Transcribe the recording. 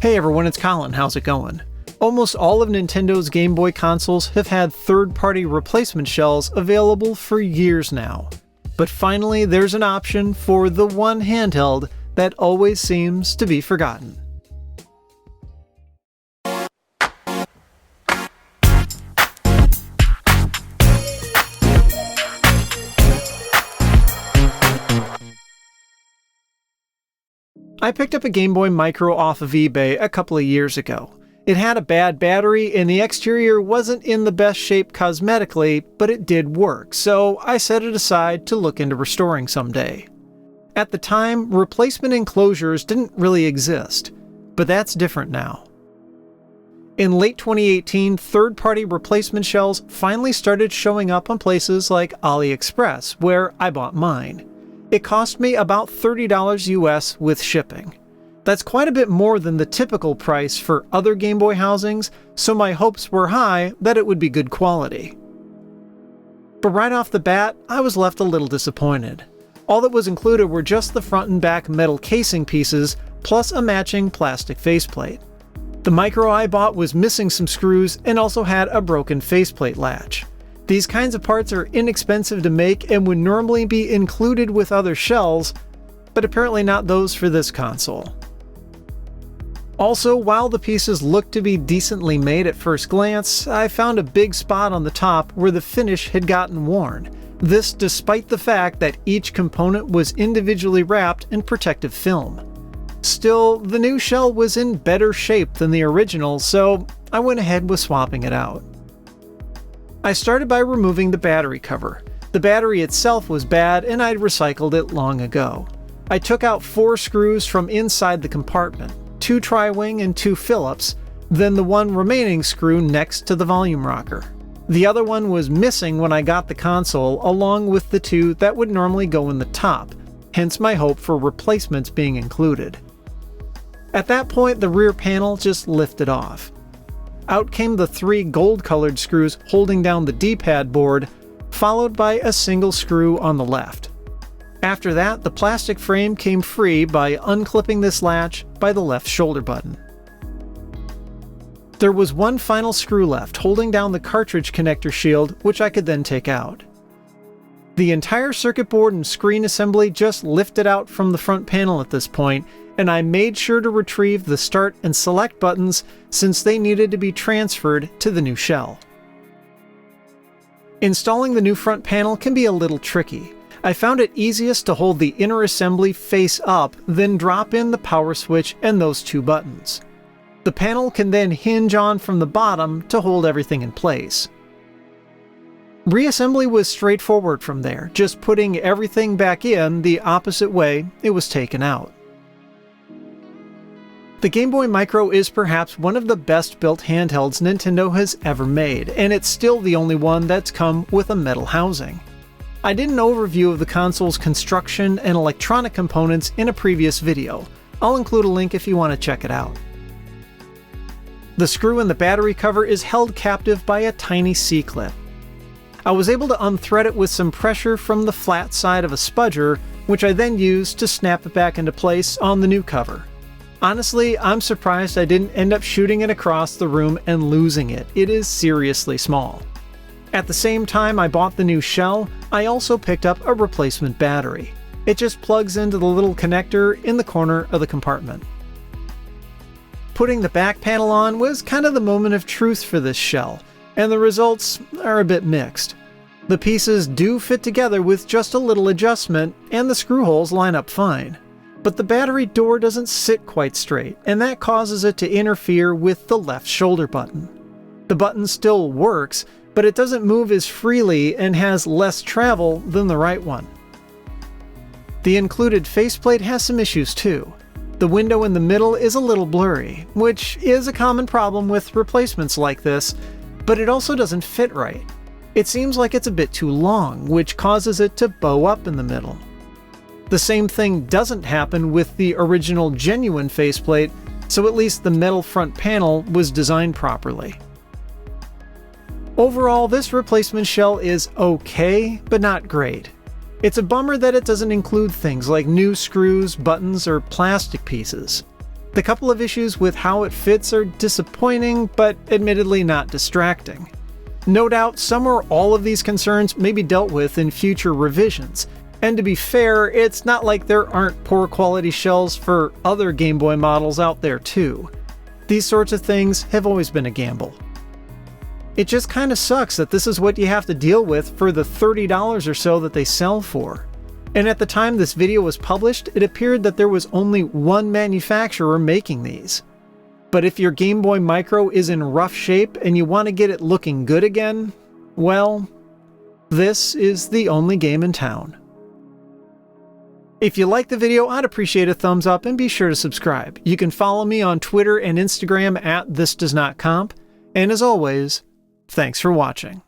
Hey everyone, it's Colin. How's it going? Almost all of Nintendo's Game Boy consoles have had third-party replacement shells available for years now. But finally, there's an option for the one handheld that always seems to be forgotten. I picked up a Game Boy Micro off of eBay a couple of years ago. It had a bad battery and the exterior wasn't in the best shape cosmetically, but it did work, so I set it aside to look into restoring someday. At the time, replacement enclosures didn't really exist, but that's different now. In late 2018, third-party replacement shells finally started showing up on places like AliExpress, where I bought mine. It cost me about $30 US with shipping. That's quite a bit more than the typical price for other Game Boy housings, so my hopes were high that it would be good quality. But right off the bat, I was left a little disappointed. All that was included were just the front and back metal casing pieces, plus a matching plastic faceplate. The Micro I bought was missing some screws and also had a broken faceplate latch. These kinds of parts are inexpensive to make and would normally be included with other shells, but apparently not those for this console. Also, while the pieces looked to be decently made at first glance, I found a big spot on the top where the finish had gotten worn. This despite the fact that each component was individually wrapped in protective film. Still, the new shell was in better shape than the original, so I went ahead with swapping it out. I started by removing the battery cover. The battery itself was bad and I'd recycled it long ago. I took out 4 screws from inside the compartment, 2 tri-wing and 2 Phillips, then the one remaining screw next to the volume rocker. The other one was missing when I got the console, along with the 2 that would normally go in the top, hence my hope for replacements being included. At that point, the rear panel just lifted off. Out came the 3 gold-colored screws holding down the D-pad board, followed by a single screw on the left. After that, the plastic frame came free by unclipping this latch by the left shoulder button. There was one final screw left holding down the cartridge connector shield, which I could then take out. The entire circuit board and screen assembly just lifted out from the front panel at this point, and I made sure to retrieve the start and select buttons since they needed to be transferred to the new shell. Installing the new front panel can be a little tricky. I found it easiest to hold the inner assembly face up, then drop in the power switch and those 2 buttons. The panel can then hinge on from the bottom to hold everything in place. Reassembly was straightforward from there, just putting everything back in the opposite way it was taken out. The Game Boy Micro is perhaps one of the best built handhelds Nintendo has ever made, and it's still the only one that's come with a metal housing. I did an overview of the console's construction and electronic components in a previous video. I'll include a link if you want to check it out. The screw in the battery cover is held captive by a tiny C-clip. I was able to unthread it with some pressure from the flat side of a spudger, which I then used to snap it back into place on the new cover. Honestly, I'm surprised I didn't end up shooting it across the room and losing it. It is seriously small. At the same time I bought the new shell, I also picked up a replacement battery. It just plugs into the little connector in the corner of the compartment. Putting the back panel on was kind of the moment of truth for this shell, and the results are a bit mixed. The pieces do fit together with just a little adjustment, and the screw holes line up fine. But the battery door doesn't sit quite straight, and that causes it to interfere with the left shoulder button. The button still works, but it doesn't move as freely and has less travel than the right one. The included faceplate has some issues too. The window in the middle is a little blurry, which is a common problem with replacements like this, but it also doesn't fit right. It seems like it's a bit too long, which causes it to bow up in the middle. The same thing doesn't happen with the original genuine faceplate, so at least the metal front panel was designed properly. Overall, this replacement shell is okay, but not great. It's a bummer that it doesn't include things like new screws, buttons, or plastic pieces. The couple of issues with how it fits are disappointing, but admittedly not distracting. No doubt, some or all of these concerns may be dealt with in future revisions, and to be fair, it's not like there aren't poor quality shells for other Game Boy models out there too. These sorts of things have always been a gamble. It just kinda sucks that this is what you have to deal with for the $30 or so that they sell for. And at the time this video was published, it appeared that there was only one manufacturer making these. But if your Game Boy Micro is in rough shape and you want to get it looking good again, well, this is the only game in town. If you liked the video, I'd appreciate a thumbs up and be sure to subscribe. You can follow me on Twitter and Instagram at thisdoesnotcomp. And as always, thanks for watching.